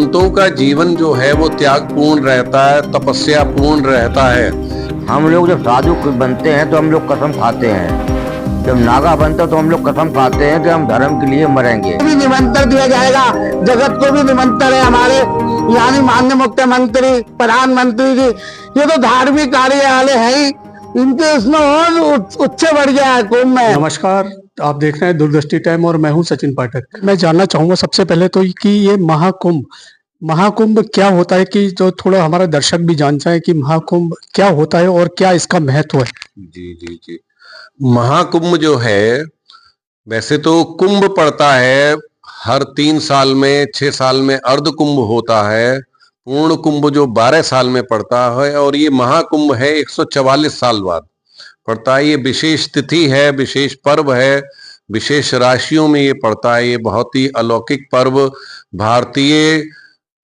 संतों का जीवन जो है वो त्यागपूर्ण रहता है, तपस्या पूर्ण रहता है। हम लोग जब साधु बनते हैं तो हम लोग कसम खाते हैं, जब नागा बनते तो हम लोग कसम खाते हैं कि हम धर्म के लिए मरेंगे। भी निमंत्रण दिया जाएगा, जगत को भी निमंत्रण है हमारे यानी माननीय मुख्यमंत्री प्रधानमंत्री जी, ये तो धार्मिक कार्य वाले हैं ही, इनके उसमें और उच्च बढ़ गया है कुंभ में। नमस्कार, आप देख रहे हैं दूरदृष्टि टाइम और मैं हूं सचिन पाठक। मैं जानना चाहूंगा सबसे पहले तो कि ये महाकुंभ क्या होता है, कि जो थोड़ा हमारा दर्शक भी जान जाए कि महाकुंभ क्या होता है और क्या इसका महत्व है। जी जी जी। महाकुंभ जो है, वैसे तो कुंभ पड़ता है हर 3 साल में, 6 साल में अर्ध कुंभ होता है। पूर्ण कुंभ जो 12 साल में पड़ता है, और ये महाकुंभ है 144 साल बाद पड़ता है। ये विशेष तिथि है, विशेष पर्व है, विशेष राशियों में ये पड़ता है। ये बहुत ही अलौकिक पर्व, भारतीय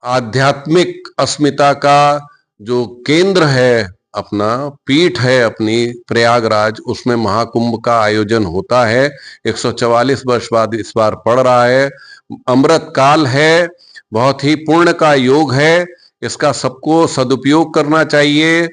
आध्यात्मिक अस्मिता का जो केंद्र है, अपना पीठ है अपनी प्रयागराज, उसमें महाकुंभ का आयोजन होता है। 144 वर्ष बाद इस बार पड़ रहा है। अमृत काल है, बहुत ही पुण्य का योग है। इसका सबको सदुपयोग करना चाहिए,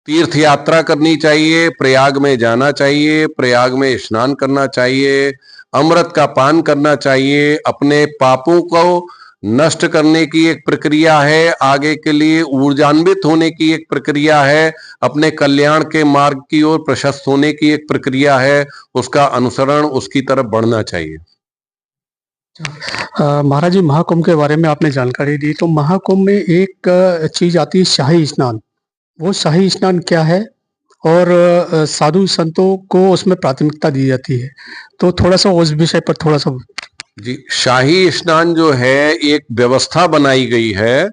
तीर्थ यात्रा करनी चाहिए, प्रयाग में जाना चाहिए, प्रयाग में स्नान करना चाहिए, अमृत का पान करना चाहिए। अपने पापों को नष्ट करने की एक प्रक्रिया है, आगे के लिए ऊर्जान्वित होने की एक प्रक्रिया है, अपने कल्याण के मार्ग की ओर प्रशस्त होने की एक प्रक्रिया है। उसका अनुसरण, उसकी तरफ बढ़ना चाहिए। महाराज जी, महाकुंभ के बारे में आपने जानकारी दी, तो महाकुंभ में एक चीज आती है शाही स्नान। वो शाही स्नान क्या है और साधु संतों को उसमें प्राथमिकता दी जाती है, तो थोड़ा सा उस विषय पर थोड़ा सा। जी, शाही स्नान जो है एक व्यवस्था बनाई गई है,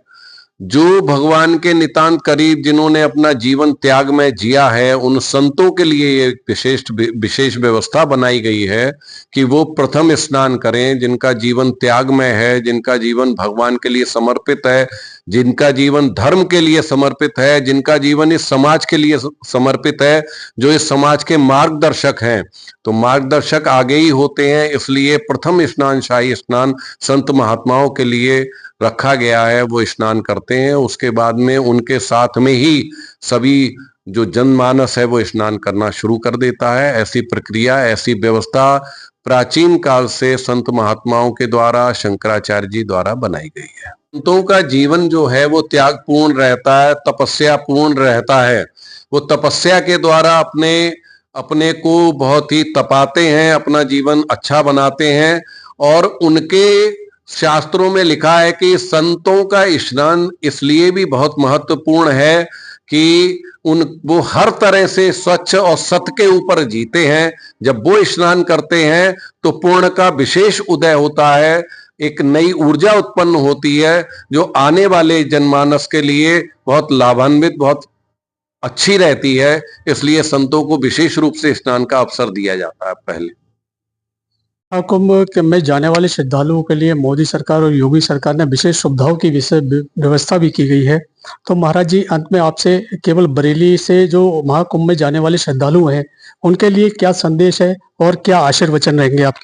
जो भगवान के नितांत करीब जिन्होंने अपना जीवन त्याग में जिया है, उन संतों के लिए ये विशेष व्यवस्था बनाई गई है कि वो प्रथम स्नान करें, जिनका जीवन त्याग में है, जिनका जीवन भगवान के लिए समर्पित है, जिनका जीवन धर्म के लिए समर्पित है, जिनका जीवन इस समाज के लिए समर्पित है, जो इस समाज के मार्गदर्शक हैं। तो मार्गदर्शक आगे ही होते हैं, इसलिए प्रथम स्नान, शाही स्नान संत महात्माओं के लिए रखा गया है। वो स्नान करते हैं, उसके बाद में उनके साथ में ही सभी जो जनमानस है वो स्नान करना शुरू कर देता है। ऐसी प्रक्रिया, ऐसी व्यवस्था प्राचीन काल से संत महात्माओं के द्वारा, शंकराचार्य जी द्वारा बनाई गई है। संतों का जीवन जो है वो त्यागपूर्ण रहता है, तपस्या पूर्ण रहता है। वो तपस्या के द्वारा अपने को बहुत ही तपाते हैं, अपना जीवन अच्छा बनाते हैं। और उनके शास्त्रों में लिखा है कि संतों का स्नान इसलिए भी बहुत महत्वपूर्ण है कि वो हर तरह से स्वच्छ और सत्य के ऊपर जीते हैं। जब वो स्नान करते हैं तो पूर्ण का विशेष उदय होता है, एक नई ऊर्जा उत्पन्न होती है, जो आने वाले जनमानस के लिए बहुत लाभान्वित, बहुत अच्छी रहती है। इसलिए संतों को विशेष रूप से स्नान का अवसर दिया जाता है पहले। महाकुंभ में जाने वाले श्रद्धालुओं के लिए मोदी सरकार और योगी सरकार ने विशेष सुविधाओं की व्यवस्था भी की गई है। तो महाराज जी, अंत में आपसे केवल बरेली से जो महाकुंभ में जाने वाले श्रद्धालु हैं, उनके लिए क्या संदेश है और क्या आशीर्वचन रहेंगे आप?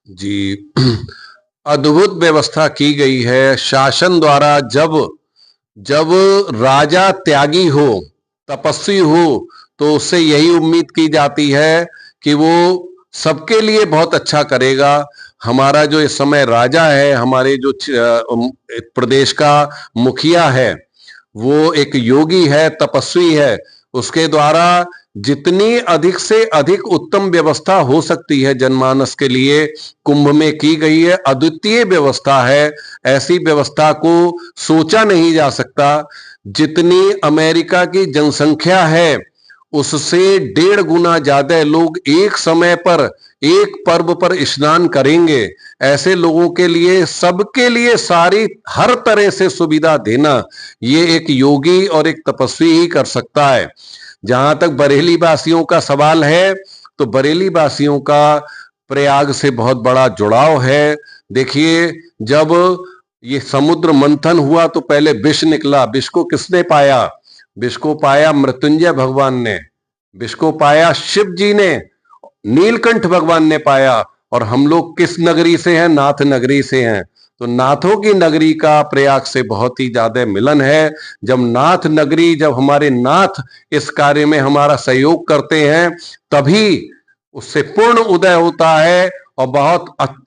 जी, अद्भुत व्यवस्था की गई है शासन द्वारा। जब राजा त्यागी हो, तपस्वी हो, तो उससे यही उम्मीद की जाती है कि वो सबके लिए बहुत अच्छा करेगा। हमारा जो इस समय राजा है, हमारे जो प्रदेश का मुखिया है, वो एक योगी है, तपस्वी है। उसके द्वारा जितनी अधिक से अधिक उत्तम व्यवस्था हो सकती है जनमानस के लिए, कुंभ में की गई है। अद्वितीय व्यवस्था है, ऐसी व्यवस्था को सोचा नहीं जा सकता। जितनी अमेरिका की जनसंख्या है, उससे 1.5 गुना ज्यादा लोग एक समय पर एक पर्व पर स्नान करेंगे। ऐसे लोगों के लिए, सबके लिए सारी हर तरह से सुविधा देना, ये एक योगी और एक तपस्वी ही कर सकता है। जहां तक बरेली वासियों का सवाल है, तो बरेली वासियों का प्रयाग से बहुत बड़ा जुड़ाव है। देखिए, जब ये समुद्र मंथन हुआ तो पहले विष निकला। विष को किसने पाया? विष को पाया मृत्युंजय भगवान ने, विष को पाया शिव जी ने, नीलकंठ भगवान ने पाया। और हम लोग किस नगरी से हैं? नाथ नगरी से हैं। तो नाथों की नगरी का प्रयाग से बहुत ही ज्यादा मिलन है। जब नाथ नगरी, जब हमारे नाथ इस कार्य में हमारा सहयोग करते हैं, तभी उससे पूर्ण उदय होता है। और बहुत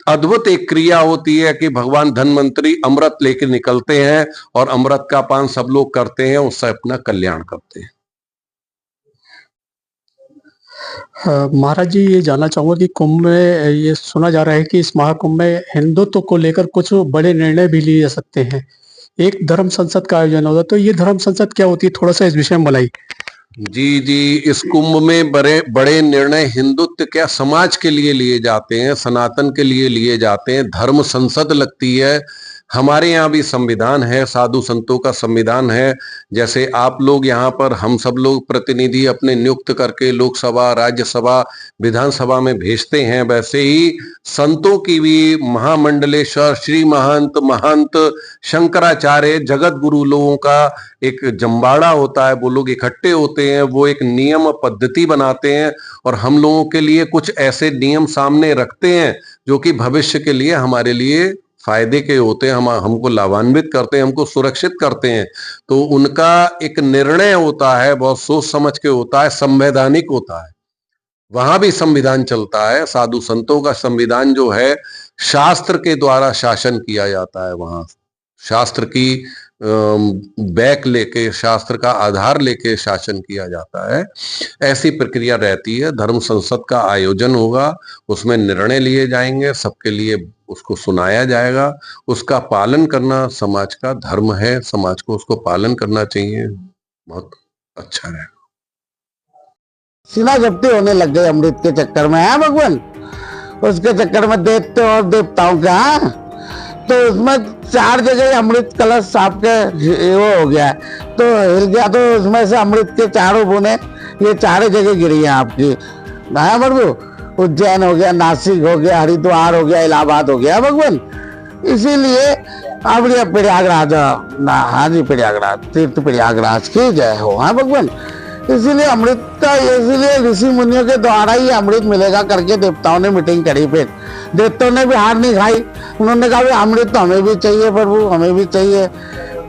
अद्भुत एक क्रिया होती है कि भगवान धन्वंतरी अमृत लेकर निकलते हैं और अमृत का पान सब लोग करते हैं, उससे अपना कल्याण करते हैं। महाराज जी, ये जानना चाहूंगा कि कुंभ में ये सुना जा रहा है कि इस महाकुंभ में हिंदुत्व को लेकर कुछ बड़े निर्णय भी लिए जा सकते हैं। एक धर्म संसद का आयोजन होगा, तो ये धर्म संसद क्या होती है, थोड़ा सा इस विषय में बताइए। जी, इस कुंभ में बड़े बड़े निर्णय हिंदुत्व क्या समाज के लिए लिए जाते हैं, सनातन के लिए लिए जाते हैं। धर्म संसद लगती है। हमारे यहाँ भी संविधान है, साधु संतों का संविधान है। जैसे आप लोग यहाँ पर, हम सब लोग प्रतिनिधि अपने नियुक्त करके लोकसभा, राज्यसभा, विधानसभा में भेजते हैं, वैसे ही संतों की भी महामंडलेश्वर, श्री महंत शंकराचार्य, जगत गुरु लोगों का एक जम्बाड़ा होता है। वो लोग इकट्ठे होते हैं, वो एक नियम पद्धति बनाते हैं और हम लोगों के लिए कुछ ऐसे नियम सामने रखते हैं जो कि भविष्य के लिए हमारे लिए फायदे के होते हैं, हमको लाभान्वित करते हैं, हमको सुरक्षित करते हैं। तो उनका एक निर्णय होता है, बहुत सोच समझ के होता है, संवैधानिक होता है। वहां भी संविधान चलता है। साधु संतों का संविधान जो है, शास्त्र के द्वारा शासन किया जाता है। वहां शास्त्र की बैक लेके, शास्त्र का आधार लेके शासन किया जाता है। ऐसी प्रक्रिया रहती है। धर्म संसद का आयोजन होगा, उसमें निर्णय लिए जाएंगे, सबके लिए उसको सुनाया जाएगा। उसका पालन करना समाज का धर्म है, समाज को उसको पालन करना चाहिए। बहुत अच्छा रहेगा। सीना जब्ती होने लग गई अमृत के चक्कर में, है भगवान। उसके चक्कर में दैत्य और देवताओं का, तो उसमें 4 जगह अमृत कलश आपके वो हो गया, तो हिल गया। तो उसमें से अमृत के 4 बूंदे ये 4 जगह गिरी हैं आपकी। नया प्रभु, उज्जैन हो गया, नासिक हो गया, हरिद्वार हो गया, इलाहाबाद हो गया भगवान। इसीलिए अब ये प्रयागराज, हाँ जी प्रयागराज, तीर्थ प्रयागराज की जय हो, हाँ भगवान। इसीलिए अमृत का, इसीलिए ऋषि मुनियों के द्वारा ही अमृत मिलेगा करके देवताओं ने मीटिंग करी। फिर देवताओं ने भी हार नहीं खाई, उन्होंने कहा भी अमृत तो हमें भी चाहिए प्रभु, हमें भी चाहिए।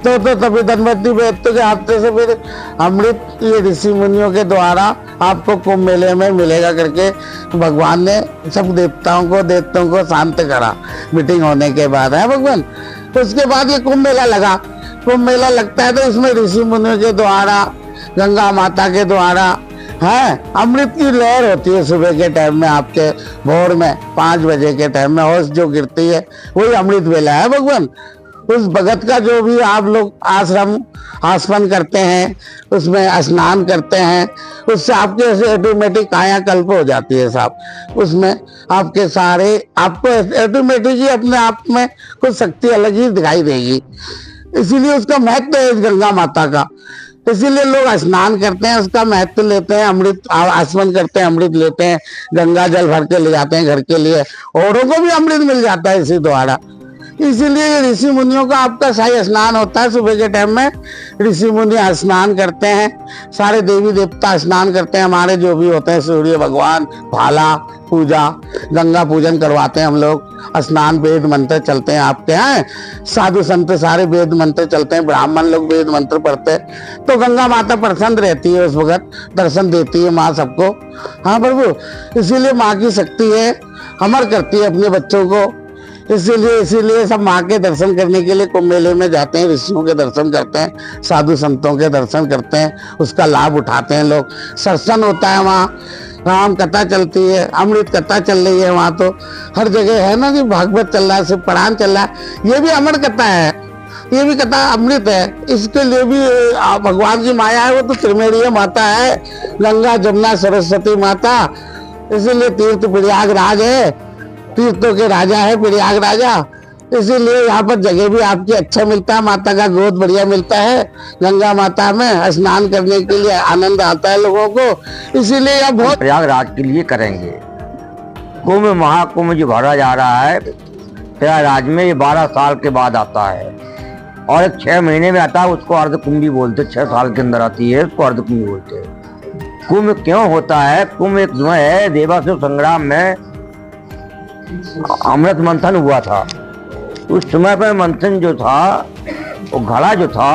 तो तभी धनवंतरी वेद के हाथ से फिर अमृत ये ऋषि मुनियों के द्वारा आपको कुंभ मेले में मिलेगा करके भगवान ने सब देवताओं को शांत करा मीटिंग होने के बाद, है भगवान। उसके बाद ये कुंभ मेला लगा। कुंभ मेला लगता है तो इसमें ऋषि मुनियों के द्वारा, गंगा माता के द्वारा है, अमृत की लहर होती है सुबह के टाइम में, आपके भोर में 5 बजे के टाइम में होश जो गिरती है वही अमृत वेला है भगवान। उस भगत का जो भी आप लोग आसमन करते हैं, उसमें स्नान करते हैं, उससे आपके ऐसे ऑटोमेटिक कायाकल्प हो जाती है साहब। उसमें आपके सारे, आपको ऑटोमेटिक ही अपने आप में कुछ शक्ति अलग ही दिखाई देगी। इसीलिए उसका महत्व है गंगा माता का। इसीलिए लोग स्नान करते हैं, उसका महत्व लेते हैं, अमृत आसमन करते हैं, अमृत लेते हैं, गंगा जल भर के ले जाते हैं घर के लिए, औरों को भी अमृत मिल जाता है इसी द्वारा। इसीलिए ये ऋषि मुनियों का आपका शाही स्नान होता है सुबह के टाइम में। ऋषि मुनि स्नान करते हैं, सारे देवी देवता स्नान करते हैं, हमारे जो भी होते हैं, सूर्य भगवान, भाला पूजा, गंगा पूजन करवाते हैं हम लोग। स्नान वेद मंत्र चलते हैं आपके यहाँ, साधु संत सारे वेद मंत्र चलते हैं, ब्राह्मण लोग वेद मंत्र पढ़ते हैं। तो गंगा माता प्रसन्न रहती है, उस वक्त दर्शन देती है माँ सबको, हाँ प्रभु। इसीलिए माँ की शक्ति है, अमर करती है अपने बच्चों को। इसीलिए सब माँ के दर्शन करने के लिए कुंभ मेले में जाते हैं, ऋषियों के दर्शन करते हैं, साधु संतों के दर्शन करते हैं, उसका लाभ उठाते हैं लोग। सत्संग होता है वहाँ, राम कथा चलती है, अमृत कथा चल रही है वहाँ। तो हर जगह है ना कि भागवत चल रहा है, शिव पुराण चल रहा है, ये भी अमर कथा है, ये भी कथा अमृत है। इसके लिए भी भगवान की माया है, वो तो त्रिवेणीय माता है, गंगा जमुना सरस्वती माता। इसीलिए तीर्थ प्रयागराज है, तीर्थों के राजा है प्रयाग राजा। इसीलिए यहाँ पर जगह भी आपकी अच्छा मिलता है, माता का गोद बढ़िया मिलता है। गंगा माता में स्नान करने के लिए आनंद आता है लोगों को। इसीलिए यह बहुत प्रयागराज के लिए करेंगे। कुंभ महाकुंभ जो भरा जा रहा है प्रयागराज में, ये 12 साल के बाद आता है और 6 महीने में आता है। उसको अर्धकुंभी बोलते, 6 साल के अंदर आती है, उसको अर्धकुंभी बोलते हैं। कुंभ क्यों होता है? कुंभ एक जो है देवासुर संग्राम में अमृत मंथन हुआ था, उस समय पर मंथन जो था, वो घड़ा जो था,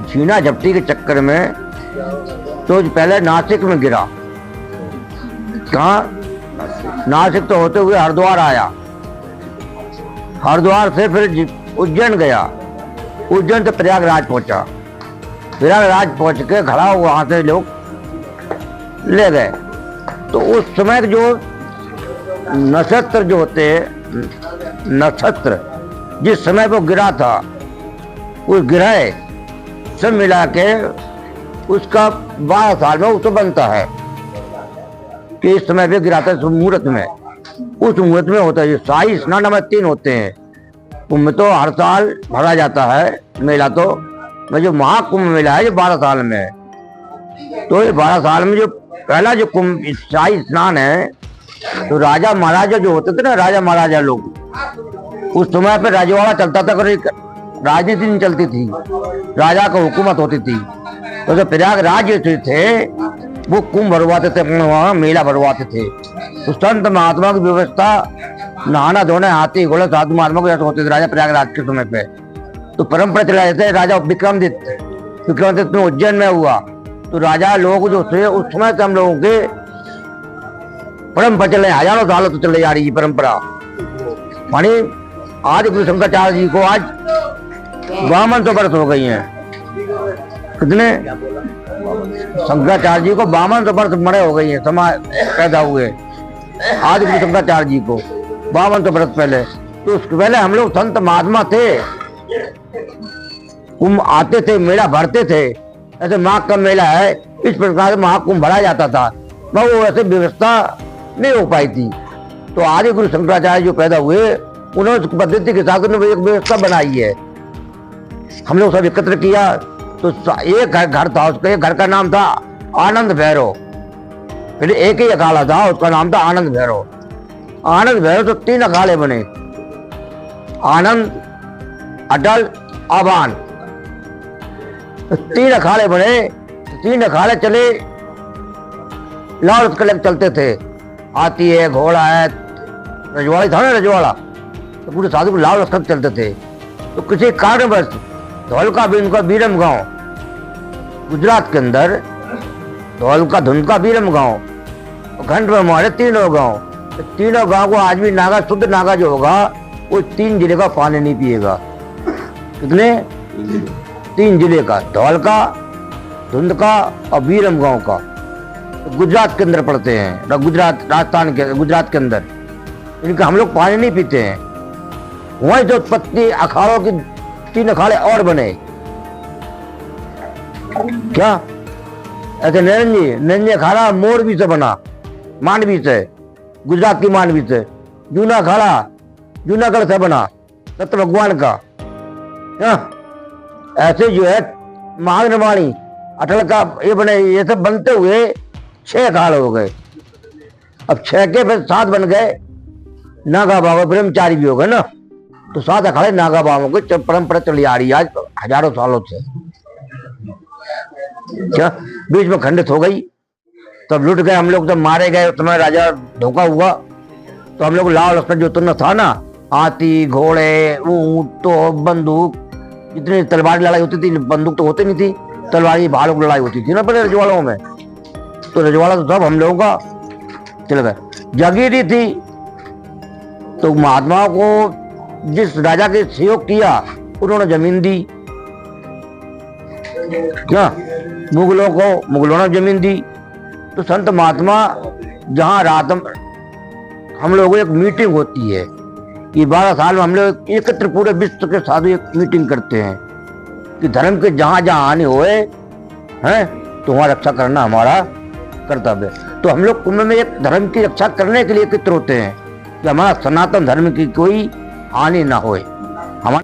झीना झपटी के चक्कर में तो पहले नासिक में गिरा। कहाँ? नासिक तो होते हुए हरिद्वार आया, हरिद्वार से फिर उज्जैन गया, उज्जैन से प्रयागराज पहुंचा, प्रयागराज पहुंच के घड़ा वहां से लोग ले गए। तो उस समय जो नक्षत्र जो होते हैं, नक्षत्र जिस समय वो गिरा था, उस गिरह से मिला के उसका 12 साल में उसको बनता है कि इस समय पे गिराता है मुहूर्त में। उस मुहूर्त में होता है ये शाही स्नान हमारे 3 होते हैं। कुंभ तो हर साल भरा जाता है मेला, तो जो महाकुंभ मेला है ये 12 साल में है। तो ये 12 साल में जो पहला जो कुंभ शाही स्नान है, तो राजा महाराजा जो होते थे ना, राजा महाराजा लोग, उस समय पे राजवाड़ा चलता था, राजनीति नहीं चलती थी, राजा का हुकूमत होती थी। तो जो प्रयागराज थे वो कुंभ भरवाते थे, वहाँ मेला भरवाते थे। तो संत महात्मा की व्यवस्था, नहाना धोना, हाथी घोड़े साधु महात्मा को जैसे होते थे राजा प्रयागराज के समय पे। तो परंपरा चला जाते राजा विक्रमादित्य में उज्जैन में हुआ। तो राजा लोग जो थे उस समय से हम लोगों के परंपरा चले, हजारों सालों से चले जा रही है परंपरा। मानी आज गुरु शंकराचार्य जी को आज 52 वर्ष हो गई हैं। कितने? शंकराचार्य जी को 52 वर्ष मरे हो गई है, समाज पैदा हुए आज गुरु शंकराचार्य जी को 52 वर्ष पहले। तो उसके पहले हम लोग संत महात्मा थे, कुंभ आते थे, मेला भरते थे। ऐसे माघ का मेला है, इस प्रकार से महाकुंभ भरा जाता था, वो ऐसे व्यवस्था नहीं हो पाई थी। तो आदि गुरु शंकराचार्य जो पैदा हुए, उन्होंने उस पद्धति के हिसाब से एक व्यवस्था बनाई है। हम लोग सब एकत्र किया। तो एक घर था, उसका एक घर का नाम था आनंद भैरव, फिर एक ही अखाड़ा था, उसका नाम था आनंद भैरव। आनंद भैरव तो 3 अखाड़े बने, आनंद, अटल, आबान, तो 3 अखाड़े बने। 3 अखाड़े चले, लाउड कलेक्ट चलते थे, हाथी है, घोड़ा है, रजवाड़ा था ना, रजवाड़ा, तो पूरे साधु को लाउड कलेक्ट चलते थे। तो किसी कारणवश धौलका बीरम बीरम गांव, गुजरात के अंदर धौलका धुनका बीरम गांव, खंड में हमारे 3 गांव, तो 3 गांव को आज भी नागा, शुद्ध नागा जो होगा वो 3 जिले का पानी नहीं पिएगा। कितने? 3 जिले का, धौलका, धुंधका और बीरम गांव का, तो गुजरात के अंदर पड़ते हैं, गुजरात राजस्थान के, गुजरात के अंदर। इनका हम लोग पानी नहीं पीते हैं। वहीं जो उत्पत्ति अखाड़ों की 3 अखाड़े और बने। क्या ऐसे? नरेंद्र अखाड़ा मोरबी से बना, मांडवी से, गुजरात की मांडवी से। जूना अखाड़ा जूनागढ़ से बना, दत्त भगवान का। क्या ऐसे जो है महागणवाणी, अटल का ये बने, ये सब बनते हुए 6 अखाड़े हो गए। अब 6 के फिर 7 बन गए, नागा बाबा ब्रह्मचारी भी हो गए ना, तो 7 अखाड़े नागा बाबा की परंपरा चली आ रही है आज हजारों सालों से। क्या बीच में खंडित हो गई, तब लुट गए हम लोग, जब मारे गए उस समय राजा धोखा हुआ। तो हम लोग लाल लश्कर जो तुमने था ना, हाथी घोड़े ऊंट तो बंदूक, जितनी तलवार लड़ाई होती थी, बंदूक तो होती नहीं थी, तलवारी भालों की लड़ाई होती थी ना पहले रजवाड़ों में। तो रजवाड़ा तो सब हम लोगों का चल गए। जागीरी थी, तो महात्माओं को जिस राजा के सहयोग किया उन्होंने जमीन दी। क्या? मुगलों ने जमीन दी। तो संत महात्मा जहाँ रात हम लोगों एक मीटिंग होती है, ये 12 साल में हम लोग एकत्र पूरे विश्व के साधु एक मीटिंग करते हैं कि धर्म के जहाँ जहाँ हानि होए हैं तो वहाँ रक्षा करना हमारा कर्तव्य है। तो हम लोग कुंभ में एक धर्म की रक्षा करने के लिए एकत्र होते हैं कि हमारा सनातन धर्म की कोई हानि ना होए। हमारा